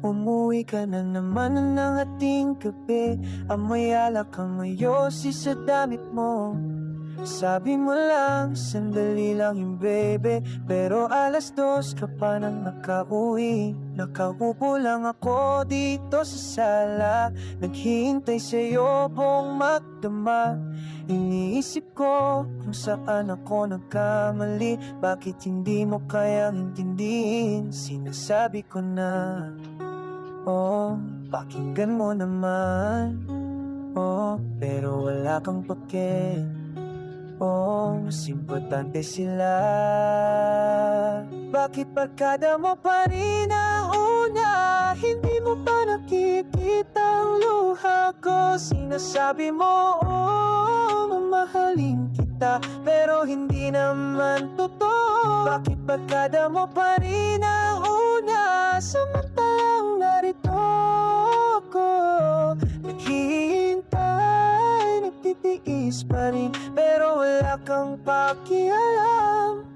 Umuwi ka na naman ng ating gabi. Amoy alak ang mayosis sa damit mo. Sabi mo lang, sandali lang yung baby, pero 2:00 ka pa nang nakauwi. Nakaupo lang ako dito sa sala, naghihintay sa'yo buong magdama. Iniisip ko kung saan ako nagkamali, bakit hindi mo kayang intindihin. Sinasabi ko na, oh, pakinggan mo naman. Oh, pero wala kang pake. Oh, mas importante sila. Bakit barkada mo pa rin ang una? Hindi mo pa nakikita ang luha ko. Sinasabi mo, oh, mamahalin kita, pero hindi naman totoo. Bakit barkada mo pa rin ang una? Samantalang narito ako, naghihintay, nagtitiis pa rin, pero wala kang pakialam.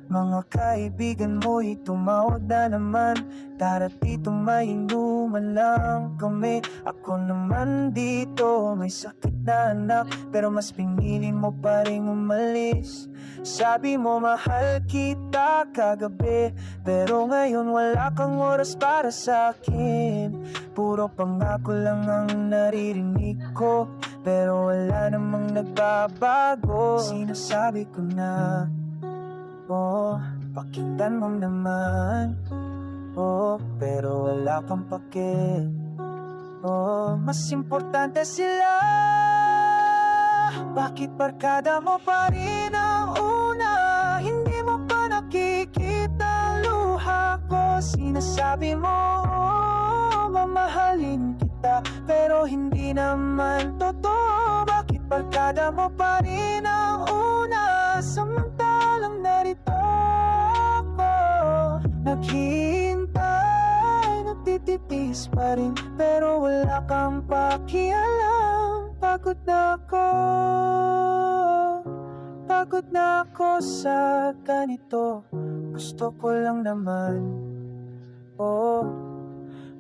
Mga kaibigan mo'y tumawag na naman, tara dito may inuman lang kami. Ako naman dito may sakit na anak, pero mas pinili mo pa rin umalis. Sabi mo mahal kita kagabi, pero ngayon wala kang oras para sa akin. Puro pangako lang ang naririnig ko, pero wala namang nagbabago. Sinasabi ko na, oh, pakinggan mo naman. Oh, pero wala kang pake. Oh, mas importante sila. Bakit barkada mo pa rin ang una? Hindi mo pa nakikita ang luha ko. Sinasabi mo, oh, mamahalin kita, pero hindi naman totoo. Bakit barkada mo pa rin ang una? Samantalang narito ako, naghihintay, nagtitiis pa rin, pero wala kang pakialam. Pagod na ako, pagod na ako sa ganito. Gusto ko lang naman, oh,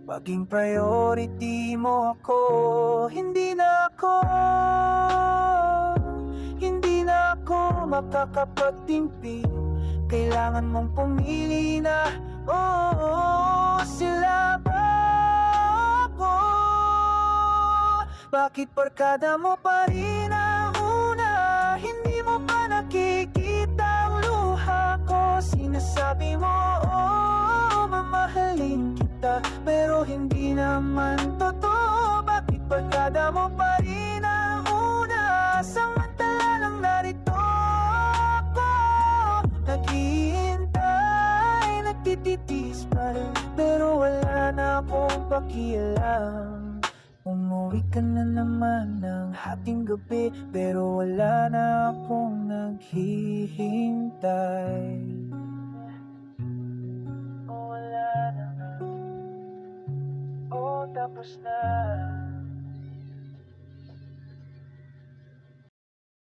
maging priority mo ako. Hindi na ako makakapagtimpi. Kailangan mong pumili na, oh, sila ba ako? Bakit barkada mo pa rin ang una? Hindi mo pa nakikita ang luha ko. Sinasabi mo, oh, mamahalin kita, pero hindi naman totoo. Bakit barkada mo pa rin ang una? Samantalang narito ako, naghihintay, nagtitiis pa rin, pero wala na akong pakialam. Umuwi ka na naman ng hating gabi, pero wala na akong naghihintay. Oh, wala na nga. Oh, tapos na.